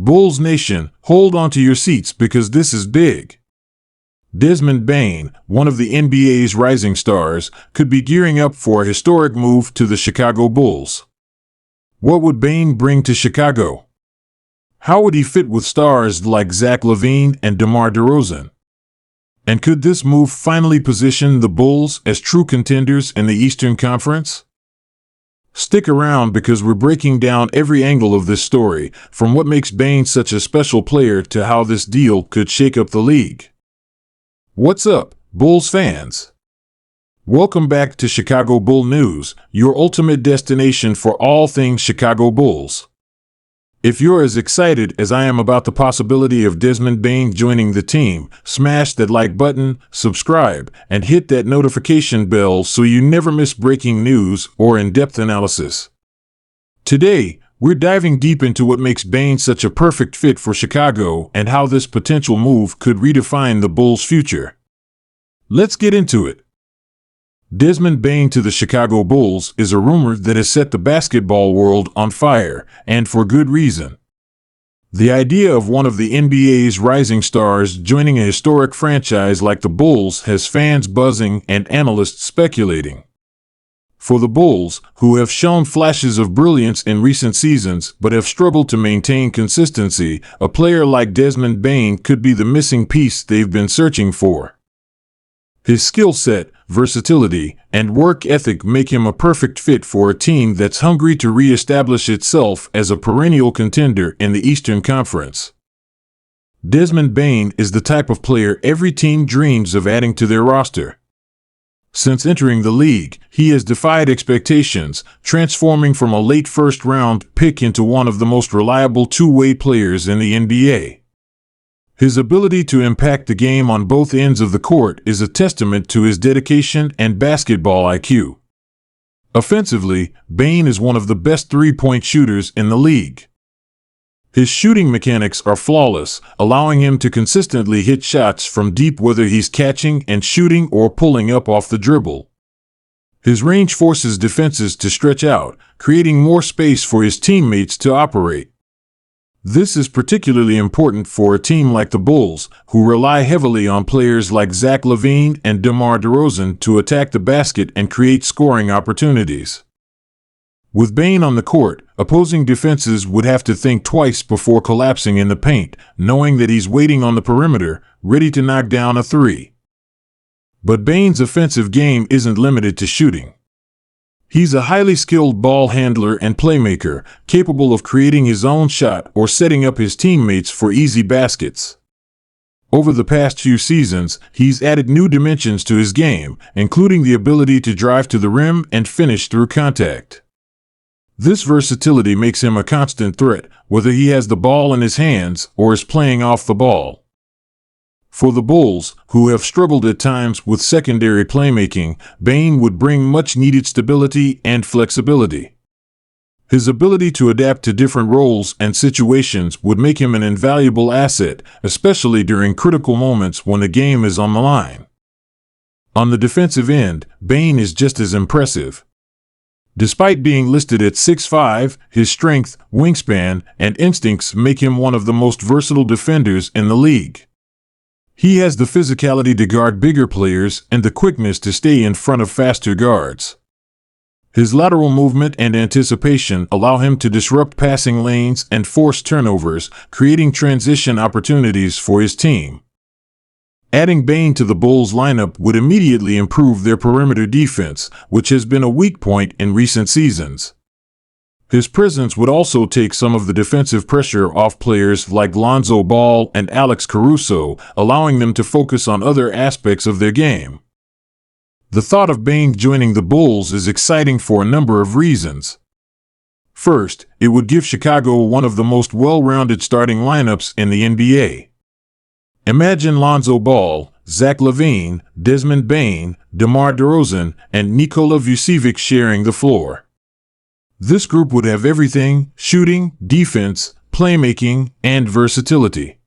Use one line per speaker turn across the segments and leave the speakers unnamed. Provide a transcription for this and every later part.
Bulls Nation, hold on to your seats because this is big. Desmond Bane, one of the NBA's rising stars, could be gearing up for a historic move to the Chicago Bulls. What would Bane bring to Chicago? How would he fit with stars like Zach LaVine and DeMar DeRozan? And could this move finally position the Bulls as true contenders in the Eastern Conference? Stick around because we're breaking down every angle of this story, from what makes Bane such a special player to how this deal could shake up the league. What's up, Bulls fans? Welcome back to Chicago Bull News, your ultimate destination for all things Chicago Bulls. If you're as excited as I am about the possibility of Desmond Bane joining the team, smash that like button, subscribe, and hit that notification bell so you never miss breaking news or in-depth analysis. Today, we're diving deep into what makes Bane such a perfect fit for Chicago and how this potential move could redefine the Bulls' future. Let's get into it. Desmond Bane to the Chicago Bulls is a rumor that has set the basketball world on fire, and for good reason. The idea of one of the NBA's rising stars joining a historic franchise like the Bulls has fans buzzing and analysts speculating. For the Bulls, who have shown flashes of brilliance in recent seasons but have struggled to maintain consistency, a player like Desmond Bane could be the missing piece they've been searching for. His skill set, versatility, and work ethic make him a perfect fit for a team that's hungry to re-establish itself as a perennial contender in the Eastern Conference. Desmond Bane is the type of player every team dreams of adding to their roster. Since entering the league, he has defied expectations, transforming from a late first-round pick into one of the most reliable two-way players in the NBA. His ability to impact the game on both ends of the court is a testament to his dedication and basketball IQ. Offensively, Bane is one of the best three-point shooters in the league. His shooting mechanics are flawless, allowing him to consistently hit shots from deep whether he's catching and shooting or pulling up off the dribble. His range forces defenses to stretch out, creating more space for his teammates to operate. This is particularly important for a team like the Bulls, who rely heavily on players like Zach LaVine and DeMar DeRozan to attack the basket and create scoring opportunities. With Bane on the court, opposing defenses would have to think twice before collapsing in the paint, knowing that he's waiting on the perimeter, ready to knock down a three. But Bane's offensive game isn't limited to shooting. He's a highly skilled ball handler and playmaker, capable of creating his own shot or setting up his teammates for easy baskets. Over the past few seasons, he's added new dimensions to his game, including the ability to drive to the rim and finish through contact. This versatility makes him a constant threat, whether he has the ball in his hands or is playing off the ball. For the Bulls, who have struggled at times with secondary playmaking, Bane would bring much-needed stability and flexibility. His ability to adapt to different roles and situations would make him an invaluable asset, especially during critical moments when the game is on the line. On the defensive end, Bane is just as impressive. Despite being listed at 6'5", his strength, wingspan, and instincts make him one of the most versatile defenders in the league. He has the physicality to guard bigger players and the quickness to stay in front of faster guards. His lateral movement and anticipation allow him to disrupt passing lanes and force turnovers, creating transition opportunities for his team. Adding Bane to the Bulls lineup would immediately improve their perimeter defense, which has been a weak point in recent seasons. His presence would also take some of the defensive pressure off players like Lonzo Ball and Alex Caruso, allowing them to focus on other aspects of their game. The thought of Bane joining the Bulls is exciting for a number of reasons. First, it would give Chicago one of the most well-rounded starting lineups in the NBA. Imagine Lonzo Ball, Zach LaVine, Desmond Bane, DeMar DeRozan, and Nikola Vucevic sharing the floor. This group would have everything: shooting, defense, playmaking, and versatility.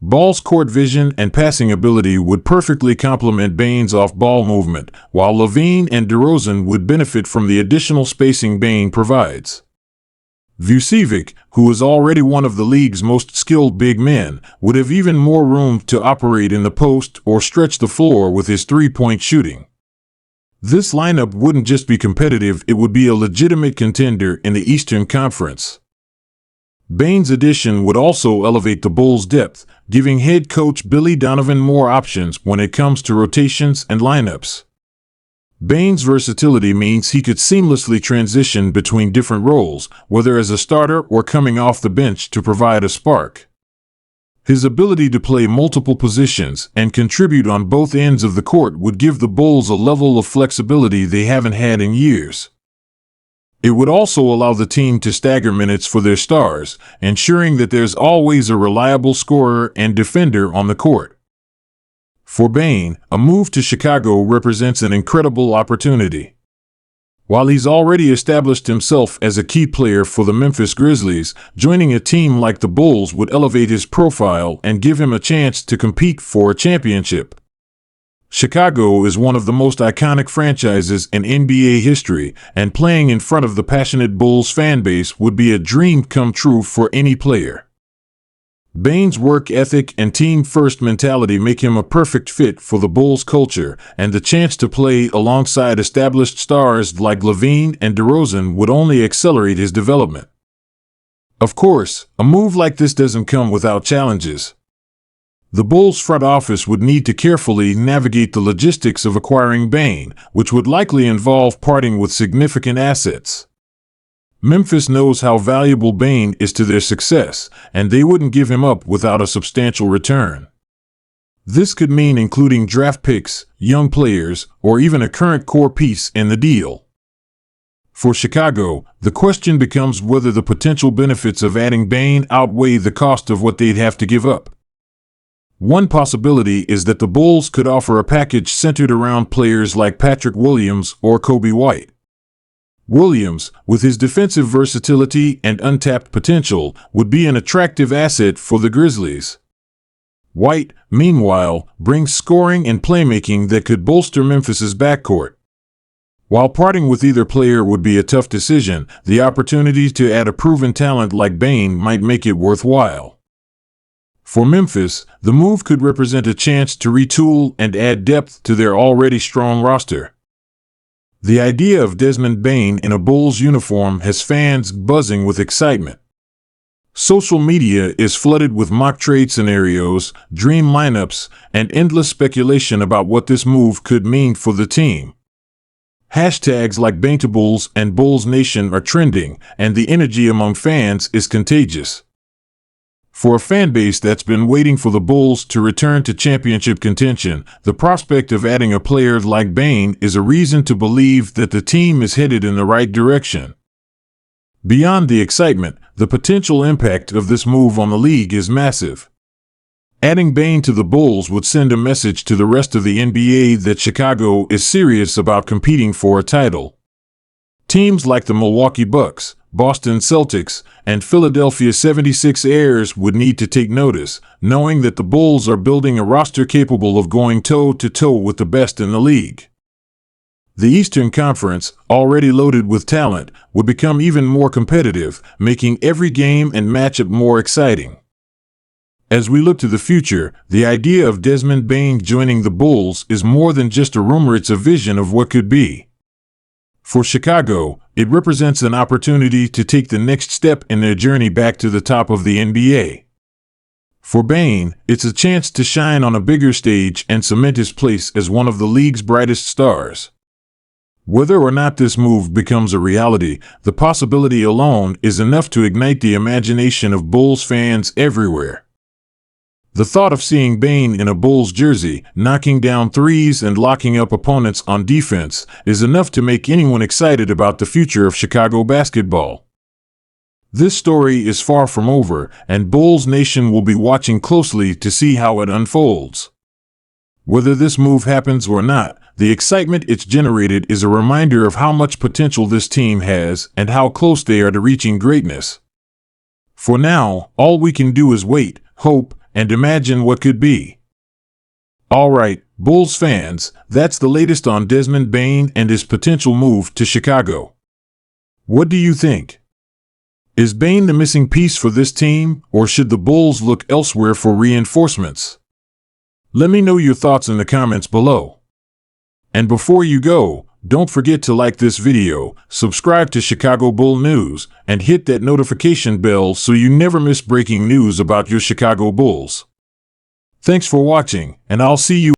Ball's court vision and passing ability would perfectly complement Bane's off-ball movement, while LaVine and DeRozan would benefit from the additional spacing Bane provides. Vucevic, who is already one of the league's most skilled big men, would have even more room to operate in the post or stretch the floor with his three-point shooting. This lineup wouldn't just be competitive, it would be a legitimate contender in the Eastern Conference. Bane's addition would also elevate the Bulls' depth, giving head coach Billy Donovan more options when it comes to rotations and lineups. Bane's versatility means he could seamlessly transition between different roles, whether as a starter or coming off the bench to provide a spark. His ability to play multiple positions and contribute on both ends of the court would give the Bulls a level of flexibility they haven't had in years. It would also allow the team to stagger minutes for their stars, ensuring that there's always a reliable scorer and defender on the court. For Bane, a move to Chicago represents an incredible opportunity. While he's already established himself as a key player for the Memphis Grizzlies, joining a team like the Bulls would elevate his profile and give him a chance to compete for a championship. Chicago is one of the most iconic franchises in NBA history, and playing in front of the passionate Bulls fan base would be a dream come true for any player. Bane's work ethic and team-first mentality make him a perfect fit for the Bulls culture, and the chance to play alongside established stars like LaVine and DeRozan would only accelerate his development. Of course, a move like this doesn't come without challenges. The Bulls front office would need to carefully navigate the logistics of acquiring Bane, which would likely involve parting with significant assets. Memphis knows how valuable Bane is to their success, and they wouldn't give him up without a substantial return. This could mean including draft picks, young players, or even a current core piece in the deal. For Chicago, the question becomes whether the potential benefits of adding Bane outweigh the cost of what they'd have to give up. One possibility is that the Bulls could offer a package centered around players like Patrick Williams or Kobe White. Williams, with his defensive versatility and untapped potential, would be an attractive asset for the Grizzlies. White, meanwhile, brings scoring and playmaking that could bolster Memphis's backcourt. While parting with either player would be a tough decision, the opportunity to add a proven talent like Bane might make it worthwhile. For Memphis, the move could represent a chance to retool and add depth to their already strong roster. The idea of Desmond Bane in a Bulls uniform has fans buzzing with excitement. Social media is flooded with mock trade scenarios, dream lineups, and endless speculation about what this move could mean for the team. Hashtags like Banetables and Bulls Nation are trending, and the energy among fans is contagious. For a fan base that's been waiting for the Bulls to return to championship contention, the prospect of adding a player like Bane is a reason to believe that the team is headed in the right direction. Beyond the excitement, the potential impact of this move on the league is massive. Adding Bane to the Bulls would send a message to the rest of the NBA that Chicago is serious about competing for a title. Teams like the Milwaukee Bucks, Boston Celtics, and Philadelphia 76ers would need to take notice, knowing that the Bulls are building a roster capable of going toe-to-toe with the best in the league. The Eastern Conference, already loaded with talent, would become even more competitive, making every game and matchup more exciting. As we look to the future, the idea of Desmond Bane joining the Bulls is more than just a rumor, it's a vision of what could be. For Chicago, it represents an opportunity to take the next step in their journey back to the top of the NBA. For Bane, it's a chance to shine on a bigger stage and cement his place as one of the league's brightest stars. Whether or not this move becomes a reality, the possibility alone is enough to ignite the imagination of Bulls fans everywhere. The thought of seeing Bane in a Bulls jersey, knocking down threes and locking up opponents on defense, is enough to make anyone excited about the future of Chicago basketball. This story is far from over, and Bulls Nation will be watching closely to see how it unfolds. Whether this move happens or not, the excitement it's generated is a reminder of how much potential this team has and how close they are to reaching greatness. For now, all we can do is wait, hope, and imagine what could be. All right, Bulls fans, that's the latest on Desmond Bane and his potential move to Chicago. What do you think? Is Bane the missing piece for this team, or should the Bulls look elsewhere for reinforcements? Let me know your thoughts in the comments below. And before you go, don't forget to like this video, subscribe to Chicago Bull News, and hit that notification bell so you never miss breaking news about your Chicago Bulls. Thanks for watching, and I'll see you